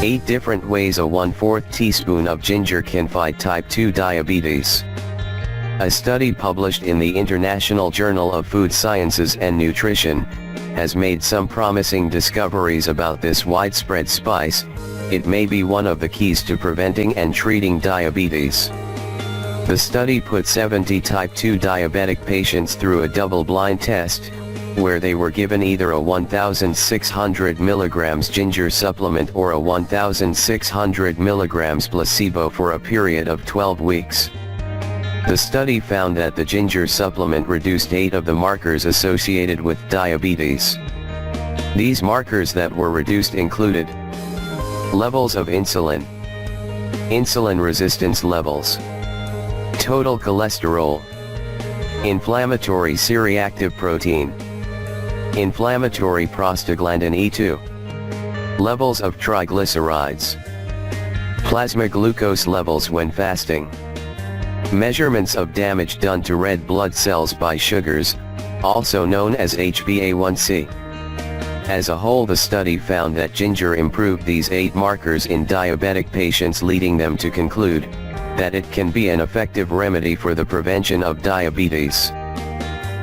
8 different ways a 1/4 teaspoon of ginger can fight type 2 diabetes. A study published in the International Journal of Food Sciences and Nutrition has made some promising discoveries about this widespread spice. It may be one of the keys to preventing and treating diabetes. The study put 70 type 2 diabetic patients through a double-blind test, where they were given either a 1,600 mg ginger supplement or a 1,600 mg placebo for a period of 12 weeks. The study found that the ginger supplement reduced 8 of the markers associated with diabetes. These markers that were reduced included levels of insulin, insulin resistance levels, total cholesterol, inflammatory C-reactive protein, inflammatory prostaglandin E2, levels of triglycerides, plasma glucose levels when fasting, measurements of damage done to red blood cells by sugars, also known as HbA1c. As a whole, the study found that ginger improved these 8 markers in diabetic patients, leading them to conclude that it can be an effective remedy for the prevention of diabetes.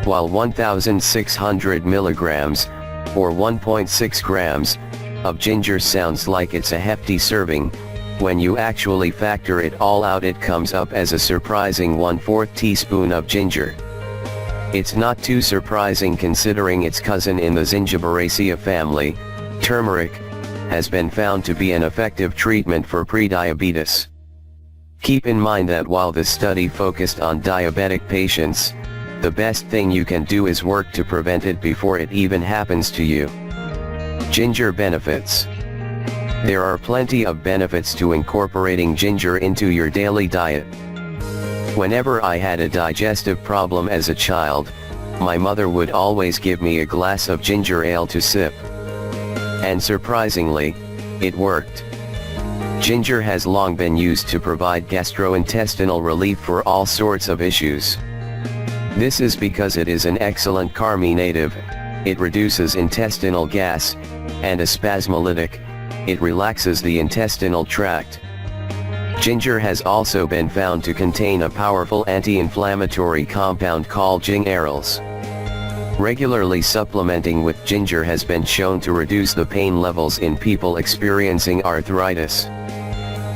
While 1,600 milligrams, or 1.6 grams, of ginger sounds like it's a hefty serving, when you actually factor it all out, it comes up as a surprising 1/4 teaspoon of ginger. It's not too surprising considering its cousin in the Zingiberaceae family, turmeric, has been found to be an effective treatment for prediabetes. Keep in mind that while the study focused on diabetic patients, the best thing you can do is work to prevent it before it even happens to you. Ginger benefits. There are plenty of benefits to incorporating ginger into your daily diet. Whenever I had a digestive problem as a child, my mother would always give me a glass of ginger ale to sip. And surprisingly, it worked. Ginger has long been used to provide gastrointestinal relief for all sorts of issues. This is because it is an excellent carminative, it reduces intestinal gas, and a spasmolytic, it relaxes the intestinal tract. Ginger has also been found to contain a powerful anti-inflammatory compound called gingerols. Regularly supplementing with ginger has been shown to reduce the pain levels in people experiencing arthritis.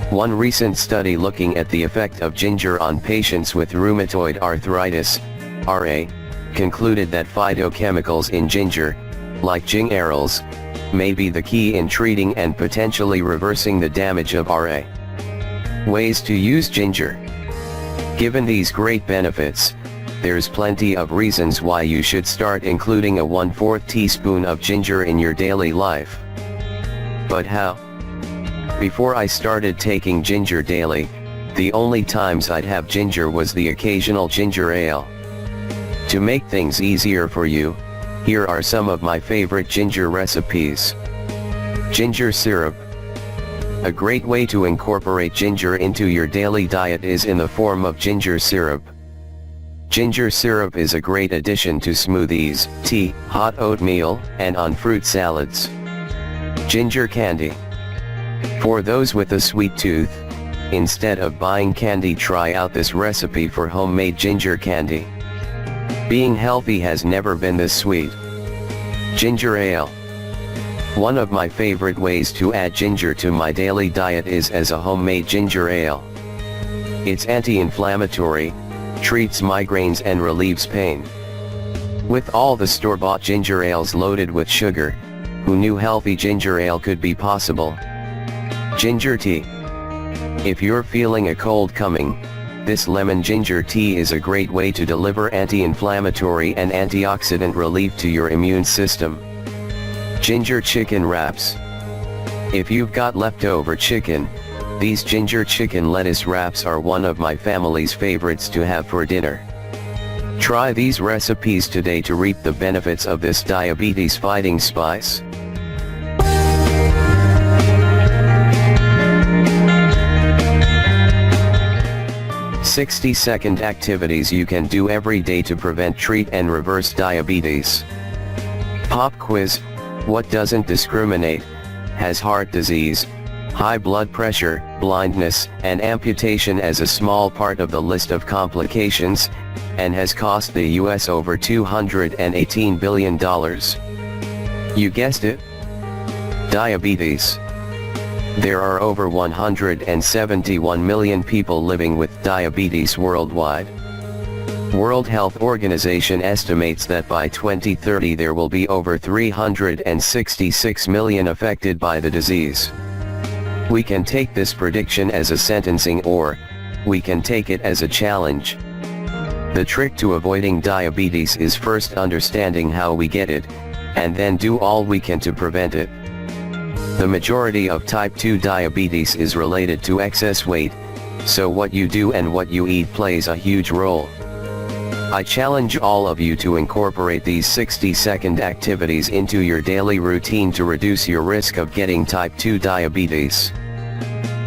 One recent study looking at the effect of ginger on patients with rheumatoid arthritis, RA, concluded that phytochemicals in ginger, like gingerols, may be the key in treating and potentially reversing the damage of RA. Ways to use ginger. Given these great benefits, there's plenty of reasons why you should start including a 1/4 teaspoon of ginger in your daily life. But how? Before I started taking ginger daily, the only times I'd have ginger was the occasional ginger ale. To make things easier for you, here are some of my favorite ginger recipes. Ginger syrup. A great way to incorporate ginger into your daily diet is in the form of ginger syrup. Ginger syrup is a great addition to smoothies, tea, hot oatmeal, and on fruit salads. Ginger candy. For those with a sweet tooth, instead of buying candy, try out this recipe for homemade ginger candy. Being healthy has never been this sweet. Ginger ale. One of my favorite ways to add ginger to my daily diet is as a homemade ginger ale. It's anti-inflammatory, treats migraines and relieves pain. With all the store-bought ginger ales loaded with sugar, who knew healthy ginger ale could be possible? Ginger tea. If you're feeling a cold coming, this lemon ginger tea is a great way to deliver anti-inflammatory and antioxidant relief to your immune system. Ginger chicken wraps. If you've got leftover chicken, these ginger chicken lettuce wraps are one of my family's favorites to have for dinner. Try these recipes today to reap the benefits of this diabetes-fighting spice. "60-second activities you can do every day to prevent, treat and reverse diabetes." Pop quiz: what doesn't discriminate, has heart disease, High blood pressure, blindness, and amputation as a small part of the list of complications, and has cost the US over $218 billion. You guessed it? Diabetes. There are over 171 million people living with diabetes worldwide. World Health Organization estimates that by 2030 there will be over 366 million affected by the disease. We can take this prediction as a sentencing, or we can take it as a challenge. The trick to avoiding diabetes is first understanding how we get it, and then do all we can to prevent it. The majority of type 2 diabetes is related to excess weight, so what you do and what you eat plays a huge role. I challenge all of you to incorporate these 60-second activities into your daily routine to reduce your risk of getting type 2 diabetes.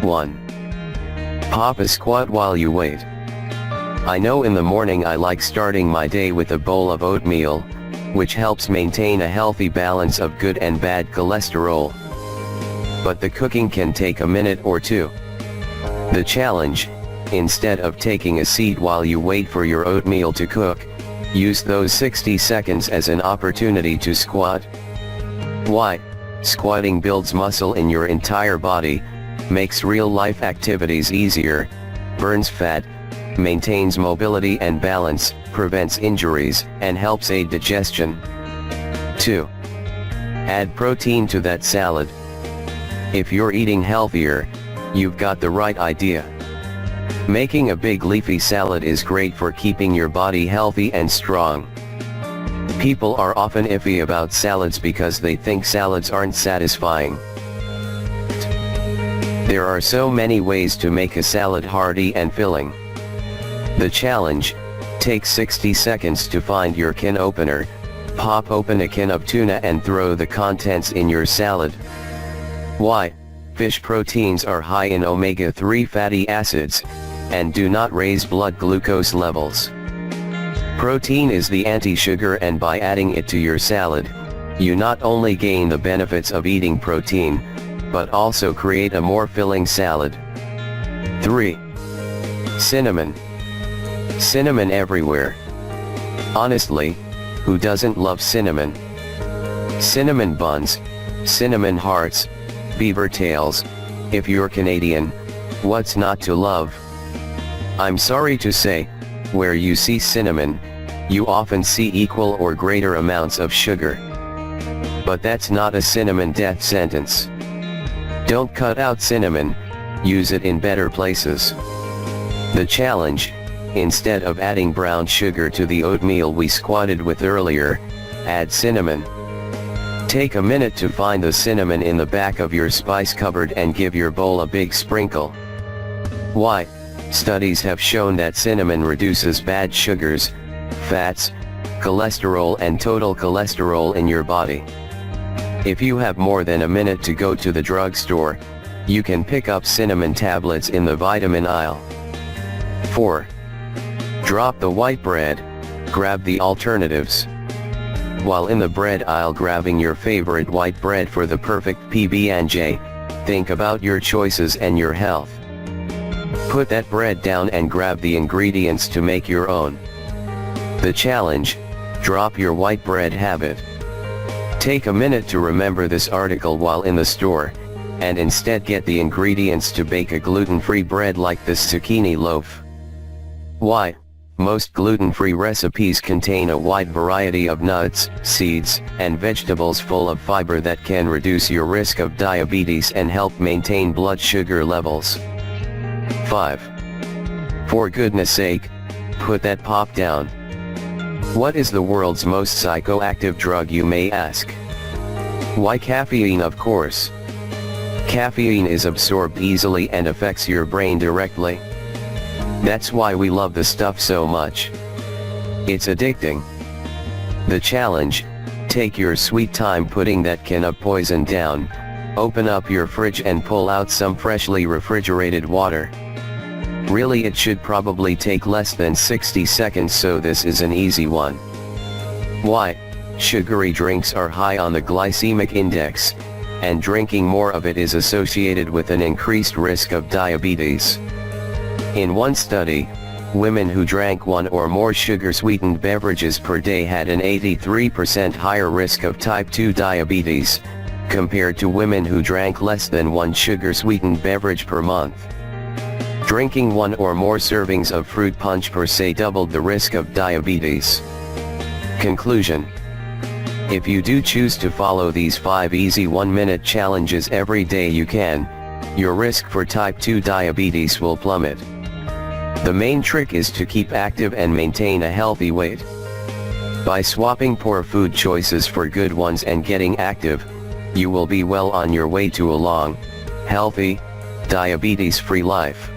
1. Pop a squat while you wait. I know in the morning I like starting my day with a bowl of oatmeal, which helps maintain a healthy balance of good and bad cholesterol. But the cooking can take a minute or two. The challenge: instead of taking a seat while you wait for your oatmeal to cook, use those 60 seconds as an opportunity to squat. Why? Squatting builds muscle in your entire body, makes real-life activities easier, burns fat, maintains mobility and balance, prevents injuries, and helps aid digestion. 2. Add protein to that salad. If you're eating healthier, you've got the right idea. Making a big leafy salad is great for keeping your body healthy and strong. People are often iffy about salads because they think salads aren't satisfying. There are so many ways to make a salad hearty and filling. The challenge: take 60 seconds to find your can opener, pop open a can of tuna and throw the contents in your salad. Why? Fish proteins are high in omega-3 fatty acids, and do not raise blood glucose levels. Protein is the anti-sugar, and by adding it to your salad, you not only gain the benefits of eating protein, but also create a more filling salad. 3. Cinnamon. Cinnamon everywhere. Honestly, who doesn't love cinnamon? Cinnamon buns, cinnamon hearts, beaver tails. If you're Canadian, what's not to love? I'm sorry to say, where you see cinnamon, you often see equal or greater amounts of sugar. But that's not a cinnamon death sentence. Don't cut out cinnamon, use it in better places. The challenge: instead of adding brown sugar to the oatmeal we squatted with earlier, add cinnamon. Take a minute to find the cinnamon in the back of your spice cupboard and give your bowl a big sprinkle. Why? Studies have shown that cinnamon reduces bad sugars, fats, cholesterol and total cholesterol in your body. If you have more than a minute to go to the drugstore, you can pick up cinnamon tablets in the vitamin aisle. 4. Drop the white bread, grab the alternatives. While in the bread aisle grabbing your favorite white bread for the perfect PB&J, think about your choices and your health. Put that bread down and grab the ingredients to make your own. The challenge: drop your white bread habit. Take a minute to remember this article while in the store, and instead get the ingredients to bake a gluten-free bread like this zucchini loaf. Why? Most gluten-free recipes contain a wide variety of nuts, seeds, and vegetables full of fiber that can reduce your risk of diabetes and help maintain blood sugar levels. 5. For goodness sake, put that pop down. What is the world's most psychoactive drug, you may ask? Why, caffeine, of course. Caffeine is absorbed easily and affects your brain directly. That's why we love the stuff so much. It's addicting. The challenge: take your sweet time putting that can of poison down, open up your fridge and pull out some freshly refrigerated water. Really, it should probably take less than 60 seconds, so this is an easy one. Why? Sugary drinks are high on the glycemic index, and drinking more of it is associated with an increased risk of diabetes. In one study, women who drank one or more sugar-sweetened beverages per day had an 83% higher risk of type 2 diabetes, compared to women who drank less than one sugar-sweetened beverage per month. Drinking one or more servings of fruit punch per se doubled the risk of diabetes. Conclusion: if you do choose to follow these 5 easy 1-minute challenges every day, you can, your risk for type 2 diabetes will plummet. The main trick is to keep active and maintain a healthy weight. By swapping poor food choices for good ones and getting active, you will be well on your way to a long, healthy, diabetes-free life.